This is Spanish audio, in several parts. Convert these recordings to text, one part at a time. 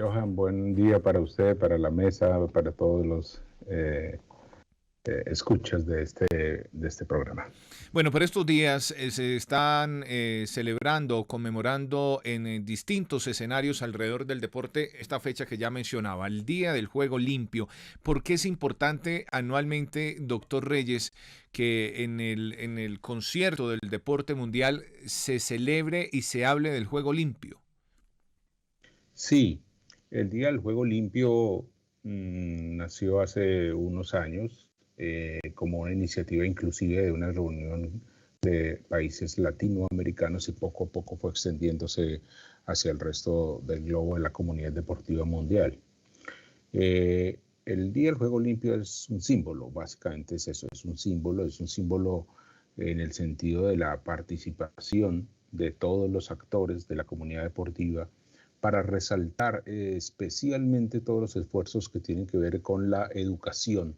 Johan, buen día para usted, para la mesa, para todos los escuchas de este programa. Bueno, por estos días se están celebrando o conmemorando en distintos escenarios alrededor del deporte esta fecha que ya mencionaba, el Día del Juego Limpio. ¿Por qué es importante anualmente, doctor Reyes, que en el concierto del deporte mundial se celebre y se hable del juego limpio? Sí, el Día del Juego Limpio nació hace unos años como una iniciativa inclusive de una reunión de países latinoamericanos y poco a poco fue extendiéndose hacia el resto del globo de la comunidad deportiva mundial. El Día del Juego Limpio es un símbolo, básicamente es eso, es un símbolo en el sentido de la participación de todos los actores de la comunidad deportiva para resaltar especialmente todos los esfuerzos que tienen que ver con la educación,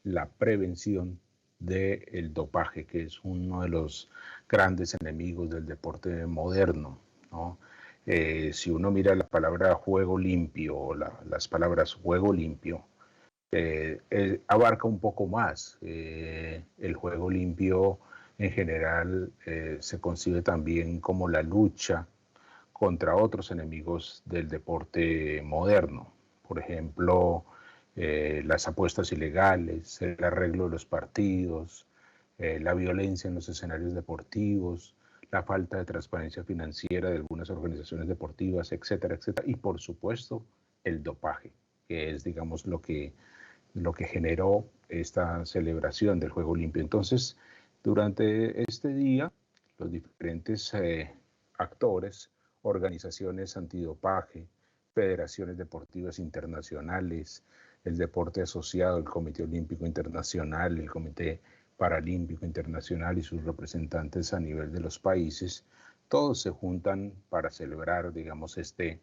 la prevención del dopaje, que es uno de los grandes enemigos del deporte moderno, ¿no? Si uno mira la palabra juego limpio o las palabras juego limpio, abarca un poco más. El juego limpio en general se concibe también como la lucha contra otros enemigos del deporte moderno. Por ejemplo, las apuestas ilegales, el arreglo de los partidos, la violencia en los escenarios deportivos, la falta de transparencia financiera de algunas organizaciones deportivas, etcétera, etcétera. Y por supuesto, el dopaje, que es, digamos, lo que generó esta celebración del Juego Limpio. Entonces, durante este día, los diferentes actores, organizaciones antidopaje, federaciones deportivas internacionales, el deporte asociado, el Comité Olímpico Internacional, el Comité Paralímpico Internacional y sus representantes a nivel de los países, todos se juntan para celebrar, digamos, este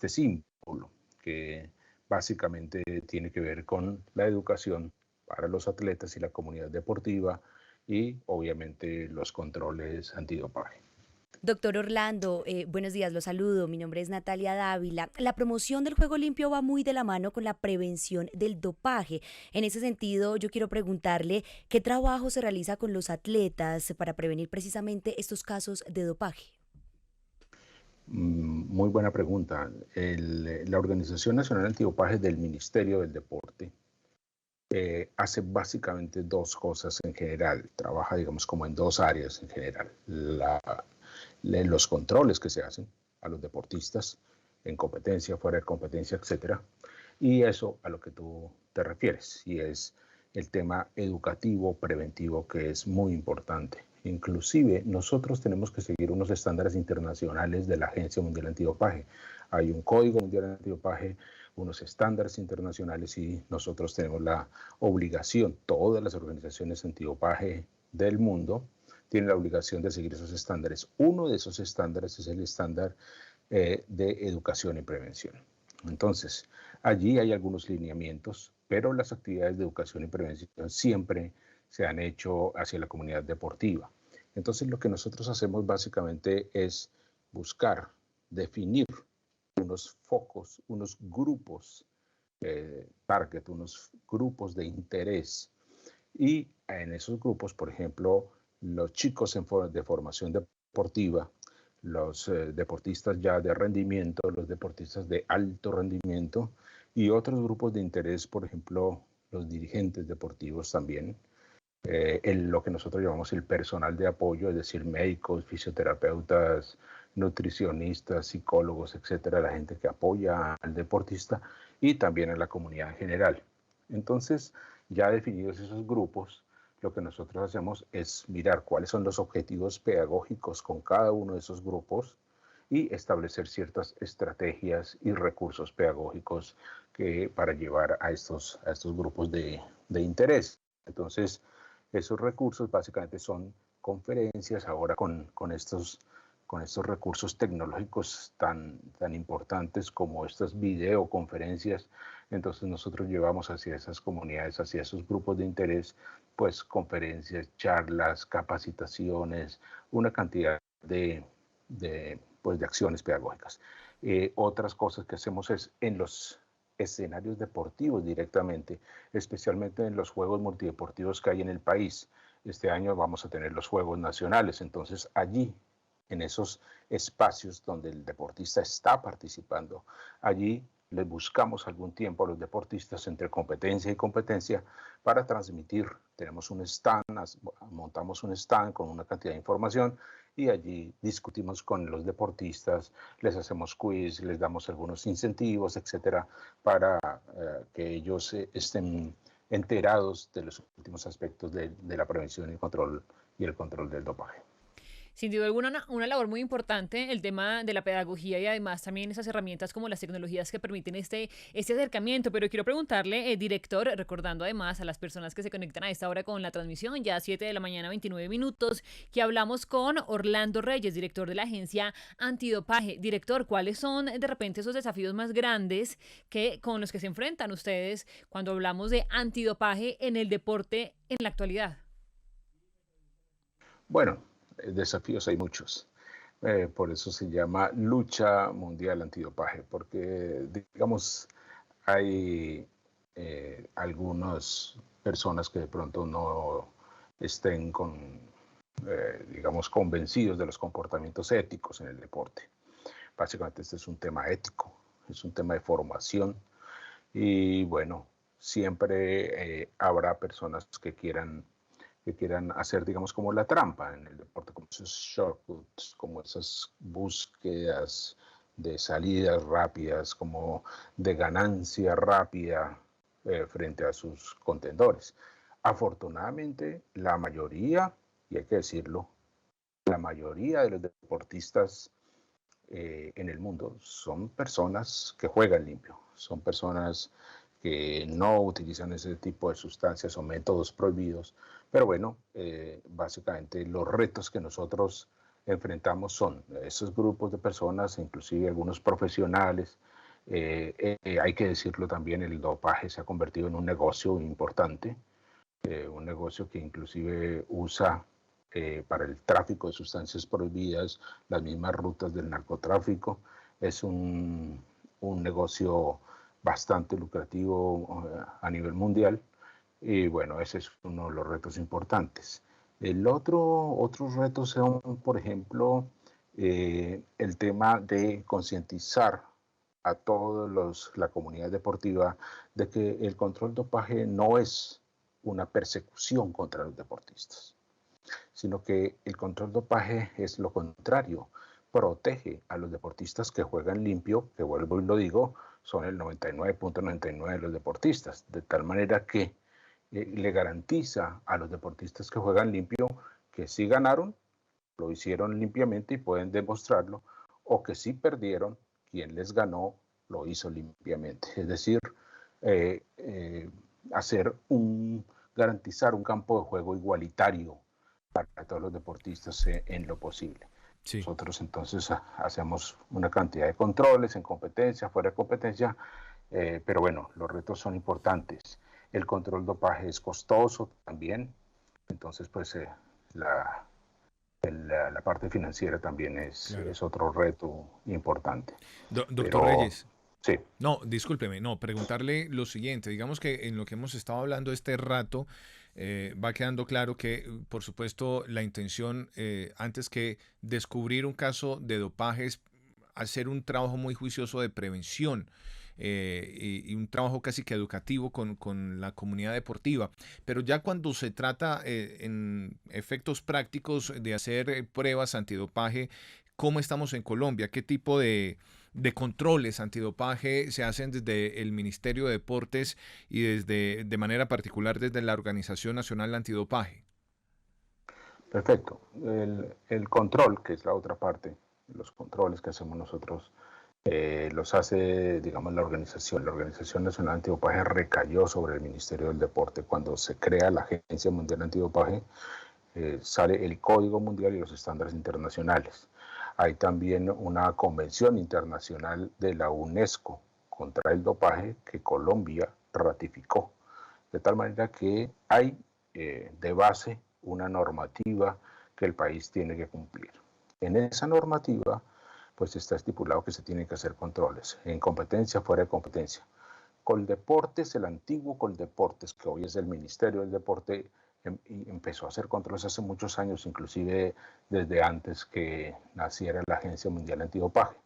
símbolo que básicamente tiene que ver con la educación para los atletas y la comunidad deportiva y obviamente los controles antidopaje. Doctor Orlando, buenos días, lo saludo. Mi nombre es Natalia Dávila. La promoción del juego limpio va muy de la mano con la prevención del dopaje. En ese sentido, yo quiero preguntarle qué trabajo se realiza con los atletas para prevenir precisamente estos casos de dopaje. Muy buena pregunta. La Organización Nacional Antidopaje del Ministerio del Deporte hace básicamente dos cosas en general. Trabaja, digamos, como en dos áreas en general. Los controles que se hacen a los deportistas en competencia, fuera de competencia, etcétera. Y eso a lo que tú te refieres, y es el tema educativo, preventivo, que es muy importante. Inclusive nosotros tenemos que seguir unos estándares internacionales de la Agencia Mundial Antidopaje. Hay un Código Mundial Antidopaje, unos estándares internacionales y nosotros tenemos la obligación, todas las organizaciones antidopaje del mundo tienen la obligación de seguir esos estándares. Uno de esos estándares es el estándar de educación y prevención. Entonces, allí hay algunos lineamientos, pero las actividades de educación y prevención siempre se han hecho hacia la comunidad deportiva. Entonces, lo que nosotros hacemos básicamente es buscar, definir unos focos, unos grupos target, unos grupos de interés. Y en esos grupos, por ejemplo, los chicos de formación deportiva, los deportistas ya de rendimiento, los deportistas de alto rendimiento y otros grupos de interés, por ejemplo, los dirigentes deportivos también, lo que nosotros llamamos el personal de apoyo, es decir, médicos, fisioterapeutas, nutricionistas, psicólogos, etcétera, la gente que apoya al deportista y también a la comunidad en general. Entonces, ya definidos esos grupos, lo que nosotros hacemos es mirar cuáles son los objetivos pedagógicos con cada uno de esos grupos y establecer ciertas estrategias y recursos pedagógicos para llevar a estos grupos de interés. Entonces, esos recursos básicamente son conferencias ahora con estos recursos tecnológicos tan importantes como estas videoconferencias. Entonces nosotros llevamos hacia esas comunidades, hacia esos grupos de interés, pues conferencias, charlas, capacitaciones, una cantidad de acciones pedagógicas. Otras cosas que hacemos es en los escenarios deportivos directamente, especialmente en los juegos multideportivos que hay en el país. Este año vamos a tener los Juegos Nacionales, entonces allí, en esos espacios donde el deportista está participando, allí les buscamos algún tiempo a los deportistas entre competencia y competencia para transmitir. Tenemos un stand, montamos un stand con una cantidad de información y allí discutimos con los deportistas, les hacemos quiz, les damos algunos incentivos, etcétera, para que ellos estén enterados de los últimos aspectos de la prevención y el control del dopaje. Sin duda alguna, una labor muy importante, el tema de la pedagogía y además también esas herramientas como las tecnologías que permiten este acercamiento. Pero quiero preguntarle, director, recordando además a las personas que se conectan a esta hora con la transmisión, ya 7 de la mañana, 29 minutos, que hablamos con Orlando Reyes, director de la agencia antidopaje. Director, ¿cuáles son de repente esos desafíos más grandes con los que se enfrentan ustedes cuando hablamos de antidopaje en el deporte en la actualidad? Bueno, desafíos hay muchos. Por eso se llama lucha mundial antidopaje, porque, digamos, hay algunas personas que de pronto no estén digamos, convencidos de los comportamientos éticos en el deporte. Básicamente este es un tema ético, es un tema de formación y bueno, siempre habrá personas que quieran hacer, digamos, como la trampa en el deporte, como esos shortcuts, como esas búsquedas de salidas rápidas, como de ganancia rápida frente a sus contendores. Afortunadamente, la mayoría, y hay que decirlo, la mayoría de los deportistas en el mundo son personas que juegan limpio, son personas que no utilizan ese tipo de sustancias o métodos prohibidos. Pero bueno, básicamente los retos que nosotros enfrentamos son esos grupos de personas, inclusive algunos profesionales. Hay que decirlo también, el dopaje se ha convertido en un negocio importante, un negocio que inclusive usa para el tráfico de sustancias prohibidas las mismas rutas del narcotráfico. Es un negocio bastante lucrativo a nivel mundial y bueno, ese es uno de los retos importantes. Otros retos son, por ejemplo, el tema de concientizar a toda la comunidad deportiva de que el control dopaje no es una persecución contra los deportistas, sino que el control dopaje es lo contrario, protege a los deportistas que juegan limpio, que vuelvo y lo digo, son el 99.99 de los deportistas, de tal manera que le garantiza a los deportistas que juegan limpio que sí ganaron, lo hicieron limpiamente y pueden demostrarlo, o que sí perdieron, quien les ganó lo hizo limpiamente. Es decir, garantizar un campo de juego igualitario para todos los deportistas en lo posible. Sí. Nosotros entonces hacemos una cantidad de controles en competencia, fuera de competencia, pero bueno, los retos son importantes. El control dopaje es costoso también, entonces pues la parte financiera también es otro reto importante. Doctor Reyes. Sí. No, discúlpeme, preguntarle lo siguiente. Digamos que en lo que hemos estado hablando este rato, va quedando claro que, por supuesto, la intención, antes que descubrir un caso de dopaje, es hacer un trabajo muy juicioso de prevención. Y un trabajo casi que educativo con la comunidad deportiva. Pero ya cuando se trata en efectos prácticos de hacer pruebas antidopaje, ¿cómo estamos en Colombia? ¿Qué tipo de controles antidopaje se hacen desde el Ministerio de Deportes y de manera particular desde la Organización Nacional Antidopaje? Perfecto. El control, que es la otra parte, los controles que hacemos nosotros, los hace, digamos, la Organización Nacional Antidopaje recayó sobre el Ministerio del Deporte. Cuando se crea la Agencia Mundial Antidopaje, sale el Código Mundial y los estándares internacionales. Hay también una convención internacional de la UNESCO contra el dopaje que Colombia ratificó, de tal manera que hay de base una normativa que el país tiene que cumplir. En esa normativa pues está estipulado que se tienen que hacer controles en competencia, fuera de competencia. Coldeportes, el antiguo Coldeportes, que hoy es el Ministerio del Deporte, y empezó a hacer controles hace muchos años, inclusive desde antes que naciera la Agencia Mundial Antidopaje.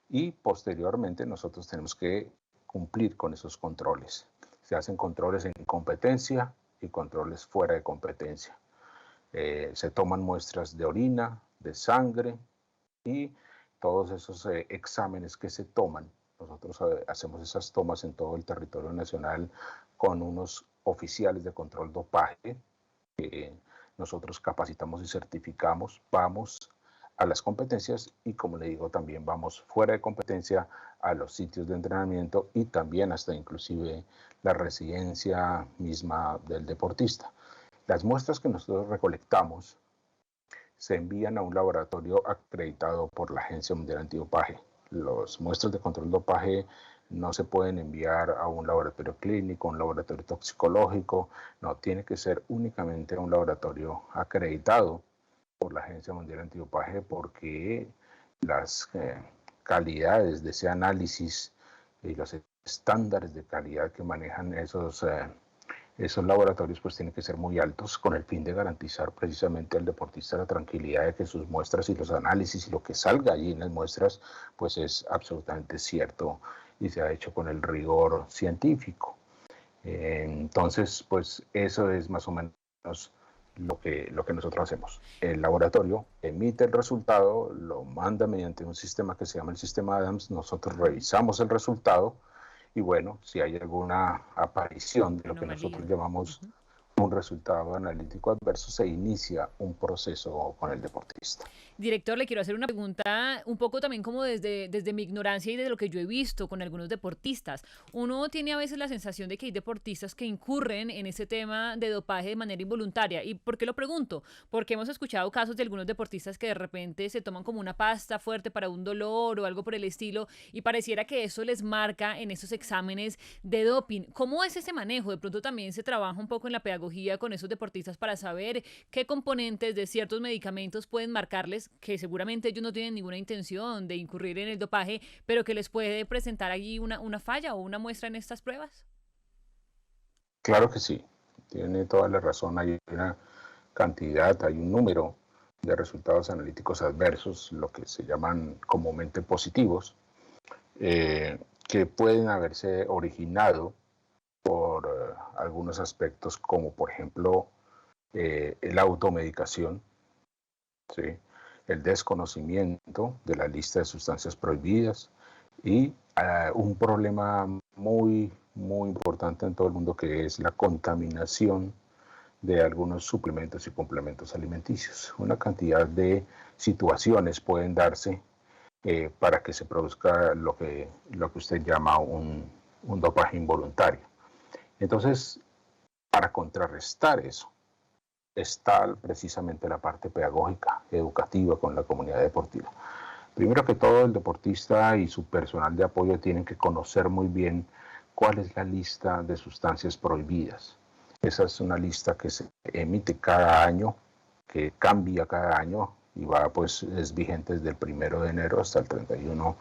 Y posteriormente nosotros tenemos que cumplir con esos controles. Se hacen controles en competencia y controles fuera de competencia. Se toman muestras de orina, de sangre y todos esos exámenes que se toman. Nosotros hacemos esas tomas en todo el territorio nacional con unos oficiales de control dopaje que nosotros capacitamos y certificamos. Vamos a las competencias y, como le digo, también vamos fuera de competencia a los sitios de entrenamiento y también hasta inclusive la residencia misma del deportista. Las muestras que nosotros recolectamos se envían a un laboratorio acreditado por la Agencia Mundial Antidopaje. Las muestras de control dopaje no se pueden enviar a un laboratorio clínico, un laboratorio toxicológico, no, tiene que ser únicamente a un laboratorio acreditado por la Agencia Mundial Antidopaje, porque las calidades de ese análisis y los estándares de calidad que manejan esos laboratorios pues tienen que ser muy altos, con el fin de garantizar precisamente al deportista la tranquilidad de que sus muestras y los análisis y lo que salga allí en las muestras pues es absolutamente cierto y se ha hecho con el rigor científico. Entonces pues eso es más o menos lo que nosotros hacemos. El laboratorio emite el resultado, lo manda mediante un sistema que se llama el sistema Adams, nosotros revisamos el resultado y bueno, si hay alguna aparición de lo que nosotros llamamos un resultado analítico adverso, se inicia un proceso con el deportista. Director, le quiero hacer una pregunta un poco también como desde mi ignorancia y de lo que yo he visto con algunos deportistas. Uno tiene a veces la sensación de que hay deportistas que incurren en ese tema de dopaje de manera involuntaria. ¿Y por qué lo pregunto? Porque hemos escuchado casos de algunos deportistas que de repente se toman como una pasta fuerte para un dolor o algo por el estilo y pareciera que eso les marca en esos exámenes de doping. ¿Cómo es ese manejo? De pronto también se trabaja un poco en la pedagogía con esos deportistas para saber qué componentes de ciertos medicamentos pueden marcarles, que seguramente ellos no tienen ninguna intención de incurrir en el dopaje, pero que les puede presentar allí una falla o una muestra en estas pruebas. Claro que sí, tiene toda la razón. Hay una cantidad, hay un número de resultados analíticos adversos, lo que se llaman comúnmente positivos, que pueden haberse originado por algunos aspectos como por ejemplo la automedicación, ¿sí? El desconocimiento de la lista de sustancias prohibidas y un problema muy importante en todo el mundo, que es la contaminación de algunos suplementos y complementos alimenticios. Una cantidad de situaciones pueden darse para que se produzca lo que usted llama un dopaje involuntario. Entonces, para contrarrestar eso, está precisamente la parte pedagógica, educativa con la comunidad deportiva. Primero que todo, el deportista y su personal de apoyo tienen que conocer muy bien cuál es la lista de sustancias prohibidas. Esa es una lista que se emite cada año, que cambia cada año y pues es vigente desde el 1 de enero hasta el 31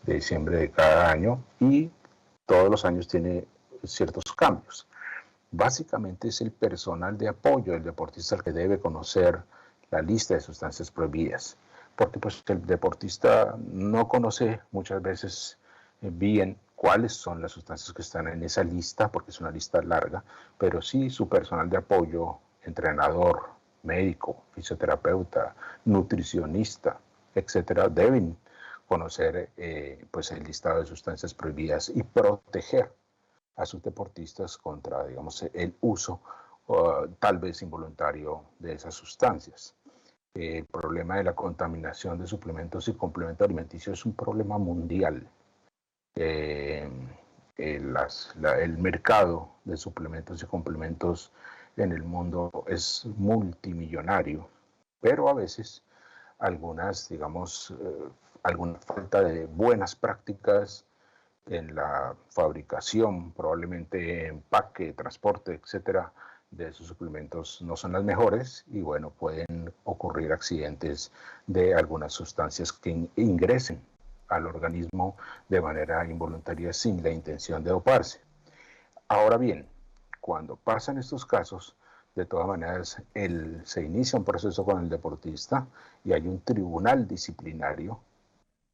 de diciembre de cada año y todos los años tiene ciertos cambios. Básicamente es el personal de apoyo del deportista el que debe conocer la lista de sustancias prohibidas, porque pues el deportista no conoce muchas veces bien cuáles son las sustancias que están en esa lista, porque es una lista larga, pero sí su personal de apoyo, entrenador, médico, fisioterapeuta, nutricionista, etcétera, deben conocer pues el listado de sustancias prohibidas y proteger a sus deportistas contra, digamos, el uso tal vez involuntario de esas sustancias. El problema de la contaminación de suplementos y complementos alimenticios es un problema mundial. El mercado de suplementos y complementos en el mundo es multimillonario, pero a veces algunas, digamos, alguna falta de buenas prácticas en la fabricación, probablemente empaque, transporte, etcétera, de esos suplementos no son las mejores y bueno, pueden ocurrir accidentes de algunas sustancias que ingresen al organismo de manera involuntaria sin la intención de doparse. Ahora bien, cuando pasan estos casos, de todas maneras, se inicia un proceso con el deportista y hay un tribunal disciplinario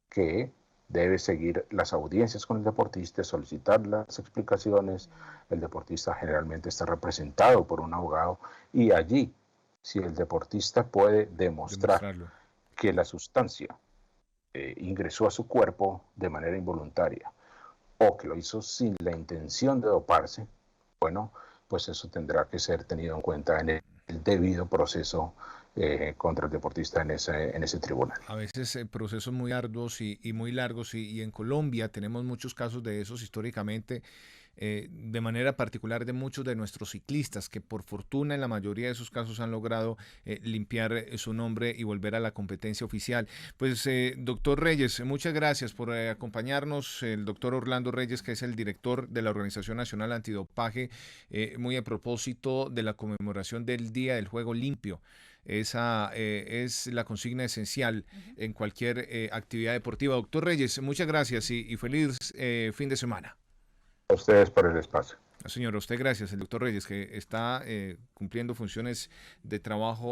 que debe seguir las audiencias con el deportista, solicitar las explicaciones. El deportista generalmente está representado por un abogado y allí, si el deportista puede demostrar que la sustancia ingresó a su cuerpo de manera involuntaria o que lo hizo sin la intención de doparse, bueno, pues eso tendrá que ser tenido en cuenta en el debido proceso contra el deportista en ese tribunal. A veces procesos muy arduos y muy largos y en Colombia tenemos muchos casos de esos históricamente, de manera particular de muchos de nuestros ciclistas que por fortuna en la mayoría de esos casos han logrado limpiar su nombre y volver a la competencia oficial. Pues doctor Reyes, muchas gracias por acompañarnos, el doctor Orlando Reyes, que es el director de la Organización Nacional Antidopaje, muy a propósito de la conmemoración del Día del Juego Limpio. Esa es la consigna esencial en cualquier actividad deportiva. Doctor Reyes, muchas gracias y feliz fin de semana. A ustedes por el espacio. Señor, a usted gracias. El doctor Reyes, que está cumpliendo funciones de trabajo